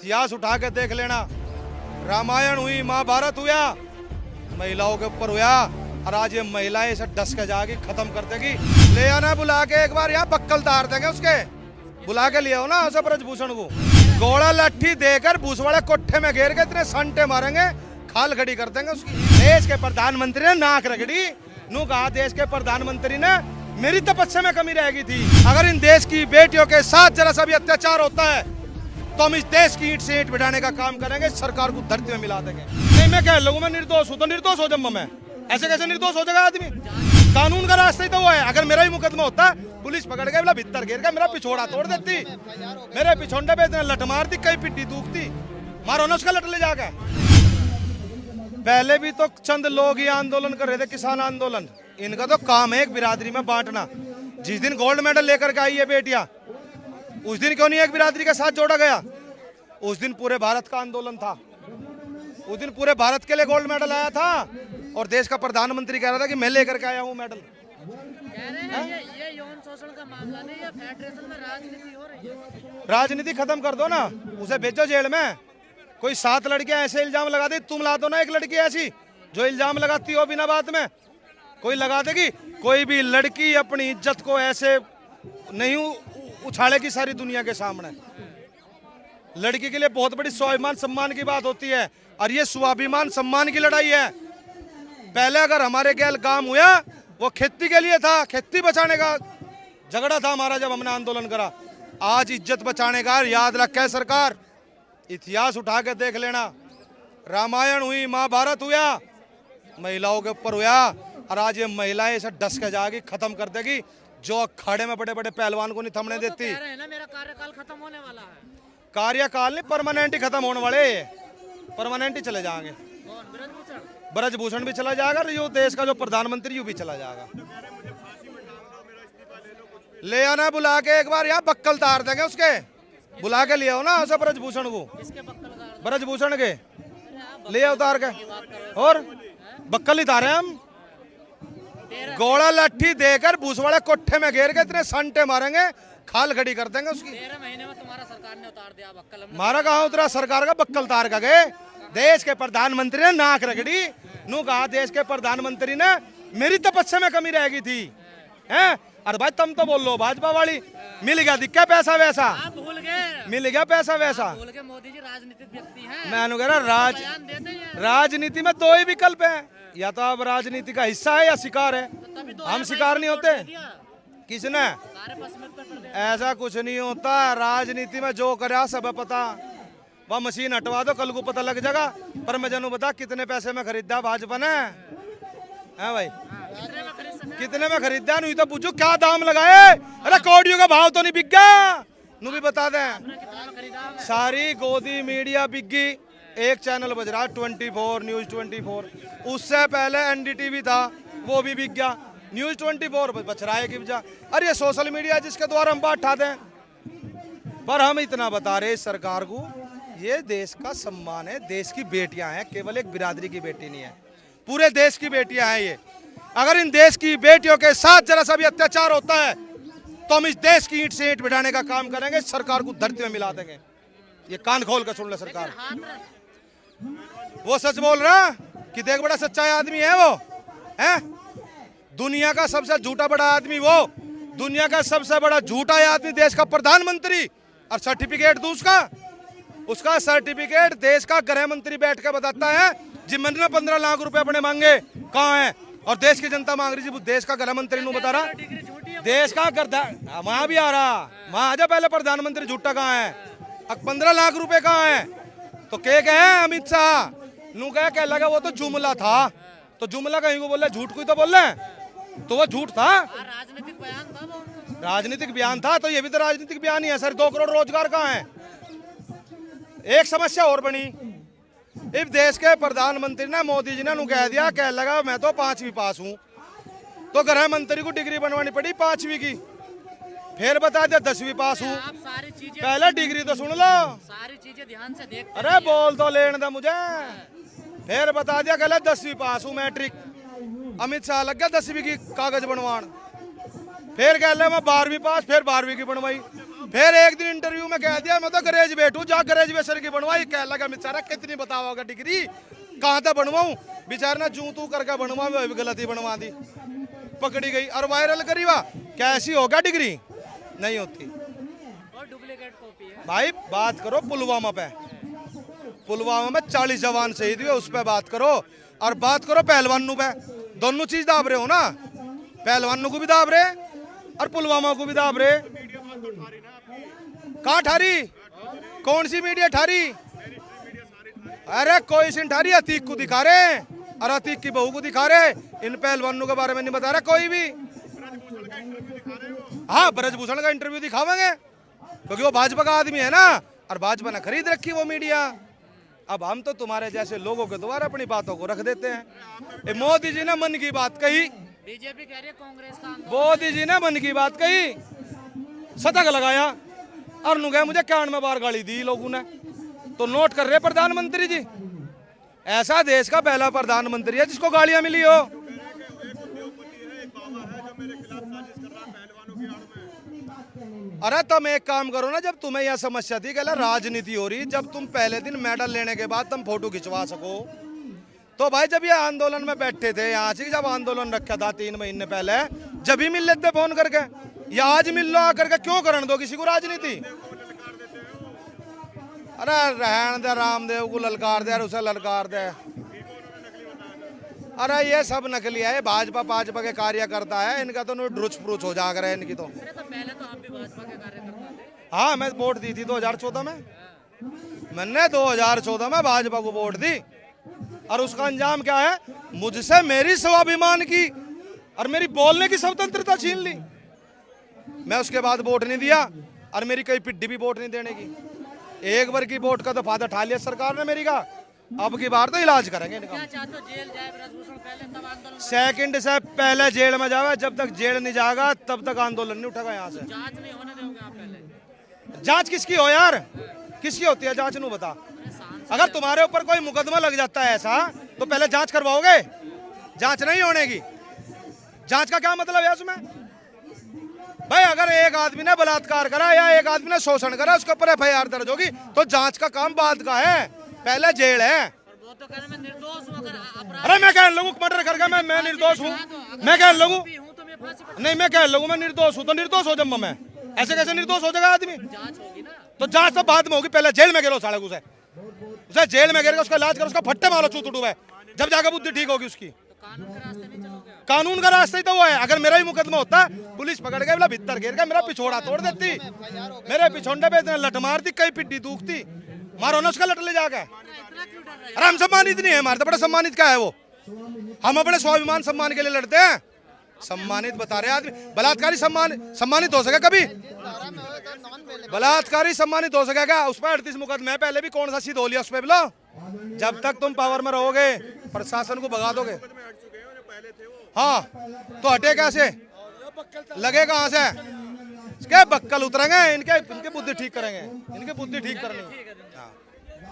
इतिहास उठा के देख लेना, रामायण हुई, महाभारत हुआ, महिलाओं के ऊपर हुआ, और आज ये महिलाएं इसे डस के जाएगी, खत्म कर देगी। ले आना बुला के एक बार, यहाँ बक्कल तार देंगे उसके, बुला के ले आओ ना उसे ब्रजभूषण को। घोड़ा लट्ठी देकर भूसवाड़े कोठे में घेर के इतने संटे मारेंगे, खाल खड़ी कर देंगे उसकी। देश के प्रधानमंत्री ने नाक रगड़ी, नू कहा देश के प्रधानमंत्री ने मेरी तपस्या में कमी रहेगी थी। अगर इन देश की बेटियों के साथ जरा सा भी अत्याचार होता है तो हम इस देश की ईंट से ईंट बिठाने का काम करेंगे, सरकार को धरती में मिला देंगे। नहीं मैं कह लूंगा मैं निर्दोष हूँ तो निर्दोष हो जाऊंगा मैं, ऐसे कैसे निर्दोष हो जाएगा आदमी? कानून का रास्ता ही तो वो है। अगर मेरा ही मुकदमा होता, पुलिस पकड़ के बोला भीतर घेर के मेरा पिछोड़ा तोड़ देती, मेरे पिछोंडे पे इतना लट मार दी, कई पिट्टी दूखती, मारो ना उसका लट ले जाकर। पहले भी तो चंद लोग ही आंदोलन कर रहे थे, किसान आंदोलन। इनका तो काम है एक बिरादरी में बांटना। जिस दिन गोल्ड मेडल लेकर के आई है बेटियां, उस दिन क्यों नहीं एक बिरादरी के साथ जोड़ा गया? उस दिन पूरे भारत का आंदोलन था, उस दिन पूरे भारत के लिए गोल्ड मेडल आया था, और देश का प्रधानमंत्री कह रहा था कि मैं लेकर के आया हूं मेडल। कह रहे हैं ये यौन शोषण का मामला नहीं, ये फेडरेशन में राजनीति हो रही है। राजनीति खत्म कर दो ना, उसे भेजो जेल में। कोई 7 लड़कियां ऐसे इल्जाम लगा दी, तुम ला दो ना एक लड़की ऐसी जो इल्जाम लगाती हो बिना बात में। कोई लगा देगी? कोई भी लड़की अपनी इज्जत को ऐसे नहीं उछालेगी सारी दुनिया के सामने। लड़की के लिए बहुत बड़ी स्वाभिमान सम्मान की बात होती है, और ये स्वाभिमान सम्मान की लड़ाई है। पहले अगर हमारे गैल काम हुआ वो खेती के लिए था, खेती बचाने का झगड़ा था हमारा जब हमने आंदोलन करा। आज इज्जत बचाने का याद रखे सरकार, इतिहास उठा के देख लेना, रामायण हुई, महाभारत हुआ, महिलाओं के ऊपर हुआ, और आज ये महिलाएं इसे डस के जाएगी, खत्म कर देगी। जो अखाड़े में बड़े बड़े पहलवान को नहीं थमने देती। कह रहे हैं ना मेरा कार्यकाल खत्म होने वाला है। कार्यकाल नहीं, परमानेंट ही खत्म होने वाले, परमानेंट ही चले जाएंगे। कौन? ब्रजभूषण? ब्रजभूषण भी चला जाएगा, और जो देश का जो प्रधानमंत्री यू भी चला जाएगा। ले आना बुला के एक बार, यहाँ बक्कल तार देंगे उसके, बुला के ले आओ ना उसे ब्रजभूषण को। इसके बक्कल का ब्रजभूषण के ले आओ उतार के, और बक्कल ही तारे हम। घोड़ा लट्ठी देकर भूसवाड़े कोठे में घेर के इतने संटे मारेंगे, खाल खड़ी कर देंगे उसकी। 13 महीने में तुम्हारा सरकार ने उतार दिया बक्कल। मारा कहाँ उतरा सरकार का बक्कल तार का गए। देश के प्रधानमंत्री ने नाक रगड़ी, नू कहा देश के प्रधानमंत्री ने मेरी तपस्या में कमी रहेगी थी, हैं? अरे भाई तुम तो बोल लो भाजपा वाली, मिल गया दिक्कत पैसा वैसा, आप भूल गए, मिल गया पैसा वैसा। भूल गए मोदी जी राजनीतिक व्यक्ति हैं। मैं कह रहा बयान देते हैं। राजनीति में 2 ही विकल्प है, या तो आप राजनीति का हिस्सा है या शिकार है। तभी तो हम शिकार नहीं होते। किसने? सारे पश्चिमी उत्तर प्रदेश। ऐसा कुछ नहीं होता, राजनीति में जो करा सब है पता। वह मशीन हटवा दो, कल को पता लग जाएगा। पर मैं जानू बता कितने पैसे में खरीदा भाजपा ने, है भाई? कितने में खरीद सकते? कितने में खरीदा? नहीं तो पूछो क्या दाम लगाए। अरे कौड़ियों का भाव तो नहीं बिक गया, नू भी बता दें। कितने में खरीदा? सारी गोदी मीडिया बिक गई। एक चैनल बज रहा 24 न्यूज 24, उससे पहले एनडीटीवी था, वो भी बिक गया। न्यूज 24 बच रहा है कि बजा। अरे ये सोशल मीडिया जिसके द्वारा हम बात उठाते हैं। पर हम इतना बता रहे सरकार को, ये देश का सम्मान है, देश की बेटियां हैं, केवल एक बिरादरी की बेटी नहीं है, पूरे देश की बेटियां हैं ये। अगर इन देश की बेटियों के साथ जरा सा भी अत्याचार होता है तो हम इस देश की ईंट से ईंट बिठाने का काम करेंगे, सरकार को धरती में मिला देंगे। ये कान खोल कर सुन ले सरकार। वो सच बोल रहा कि देख बड़ा सच्चा आदमी है वो, है दुनिया का सबसे झूठा बड़ा आदमी वो, दुनिया का सबसे बड़ा झूठा आदमी देश का प्रधानमंत्री। और सर्टिफिकेट दूं उसका सर्टिफिकेट देश का गृह मंत्री बैठ कर बताता है जी मैंने 15 लाख रुपए अपने मांगे, कहाँ है? और देश की जनता मांग रही जी, देश का गृह मंत्री नु बता रहा, देश का वहां भी आ रहा, वहां आजा पहले प्रधानमंत्री झूठा कहाँ है, 15 लाख रुपए कहाँ है? तो के कहे अमित शाह नू कह लगा वो तो जुमला था, तो जुमला कहीं को बोल रहे, झूठ कोई तो बोल रहे, तो वो झूठ था। राजनीतिक बयान था वो, राजनीतिक बयान था, तो ये भी तो राजनीतिक बयान ही है सर। 2 करोड़ रोजगार कहाँ है? एक समस्या और बनी, इस देश के प्रधानमंत्री ने मोदी जी ने नू कह दिया, कह लगा मैं तो 5वीं पास हूँ, तो गृह मंत्री को डिग्री बनवानी पड़ी 5वीं की, फिर बता दिया 10वीं पास हूँ। आप सारी चीजें, पहले डिग्री तो सुन लो, सारी चीजें ध्यान से देख। अरे बोल तो लेने दे मुझे। फिर बता दिया कहला 10वीं पास हूँ मैट्रिक, अमित शाह लग गया 10वीं की कागज बनवान। फिर कह ले मैं 12वीं पास, फिर 12वीं की बनवाई। फिर एक दिन इंटरव्यू में कह दिया मैं तो ग्रेजुएट हूँ, जा ग्रेजुएशन की बनवाई। कह लगा बेचारा कितनी बताओगा डिग्री, कहाँ तक बनवाऊँ। बेचारा ना जू तू करके बनवा, गलती बनवा दी, पकड़ी गई और वायरल करी। वाह कैसी होगा डिग्री, नहीं होती और डुप्लीकेट कॉपी है भाई। बात करो पुलवामा पे, पुलवामा में 40 जवान शहीद हुए, उस पे बात करो। और बात करो पहलवानों पे, दोनों चीज दाब रहे हो ना, पहलवानों को भी दाब रहे और पुलवामा को भी दाब रहे। कहाँ ठारी, कौन सी मीडिया ठारी? अरे कोई सी ठारी, अतीक को दिखा रहे और अतीक की बहू को दिखा रहे, इन पहलवानों के बारे में नहीं बता रहा कोई भी। हाँ ब्रजभूषण का इंटरव्यू दिखावेंगे क्योंकि वो भाजपा का आदमी है ना, और भाजपा ने खरीद रखी वो मीडिया। अब हम तो तुम्हारे जैसे लोगों के द्वारा अपनी बातों को रख देते हैं। ये मोदी जी ने मन की बात कही, बीजेपी कह रही है कांग्रेस का आंदोलन। मोदी जी ने मन की बात कही, शतक लगाया और नु गए मुझे 91 बार गाली दी लोगों ने। तो नोट कर रहे प्रधानमंत्री जी, ऐसा देश का पहला प्रधानमंत्री है जिसको गालियां मिली हो। अरे तुम एक काम करो ना, जब तुम्हें यह समस्या थी कि राजनीति हो रही, जब तुम पहले दिन मेडल लेने के बाद तुम फोटो खिंचवा सको, तो भाई जब ये आंदोलन में बैठे थे यहाँ से, जब आंदोलन रखा था 3 महीने पहले, जब ही मिल लेते फोन करके, या आज मिल लो आकर के, क्यों करने दो किसी को राजनीति? अरे रहन दे, रामदेव को ललकार दे, उसे ललकार दे। अरे ये सब नकली है, भाजपा के कार्यकर्ता है, इनका तो ड्रुच प्रूच हो जा रहा है इनकी तो। अरे तो पहले तो आप भी भाजपा के कार्यकर्ता थे। हाँ मैं वोट दी थी 2014 में, मैंने 2014 में भाजपा को वोट दी, और उसका अंजाम क्या है? मुझसे मेरी स्वाभिमान की और मेरी बोलने की स्वतंत्रता छीन ली। मैं उसके बाद वोट नहीं दिया, और मेरी कई पिड्डी भी वोट नहीं देने की। एक बार की वोट का तो फायदा उठा लिया सरकार ने मेरी का, अब की बार तो इलाज करेंगे इनका। क्या चाहते हो, जेल जाए ब्रजभूषण पहले तब आंदोलन? सेकंड से पहले जेल में जावे, जब तक जेल नहीं जाएगा तब तक आंदोलन नहीं उठेगा यहाँ से। जांच नहीं होने दोगे आप पहले? जांच किसकी हो यार, किसकी होती है जांच? नू बता, अगर तुम्हारे ऊपर कोई मुकदमा लग जाता है ऐसा, तो पहले जांच करवाओगे? जांच नहीं होने की। जांच का क्या मतलब है उसमें? भाई अगर एक आदमी ने बलात्कार करा या एक आदमी ने शोषण करा, उसके ऊपर FIR दर्ज होगी, तो जांच का काम बाद का है, पहले जेल है। वो तो कहने में निर्दोष हूं, अगर अपराध अरे मैं कह लगू मर्डर करके मैं निर्दोष हूँ, मैं कह लगू हूं तो मैं फांसी पर। नहीं, मैं कह लगू मैं निर्दोष हूँ, तो निर्दोष हो जब मैं, ऐसे कैसे निर्दोष हो जाएगा आदमी? जांच होगी ना। तो जांच तो बाद में होगी, पहले जेल में गिरो साले को, उसे जेल में गिर के उसका इलाज करो, उसका फट्टे मारो चूत डूबे, जब जाकर बुद्धि ठीक होगी उसकी। तो कानून के रास्ते नहीं चलोगे आप? कानून का रास्ता ही तो वो है। अगर मेरा ही मुकदमा होता, पुलिस पकड़ के बोला भीतर गिर के मेरा पिछोड़ा तोड़ देती, मेरे पिछोंडे पे इतने लट मारती, कई पिड्डी दूखती, मारो ना उसका लट ले जाके। इतना क्यों डर रहे हैं? अरे हम सम्मानित नहीं है, हमारे तो बड़ा सम्मानित क्या है वो, हम अपने स्वाभिमान सम्मान के लिए लड़ते हैं। सम्मानित बता रहे आदमी, बलात्कारी सम्मानित हो सके कभी? बलात्कारी सम्मानित हो सके क्या? उस पर 38 मुकदमे है, पहले भी कौन सा सीध हो लिया उस पर बोलो। जब तक तुम पावर में रहोगे प्रशासन को भगा दोगे। हाँ तो हटे कैसे, लगे कहाँ से? इसके बक्कल उतरेंगे, इनके बुद्धि ठीक करेंगे, इनकी बुद्धि ठीक करनी। हाँ।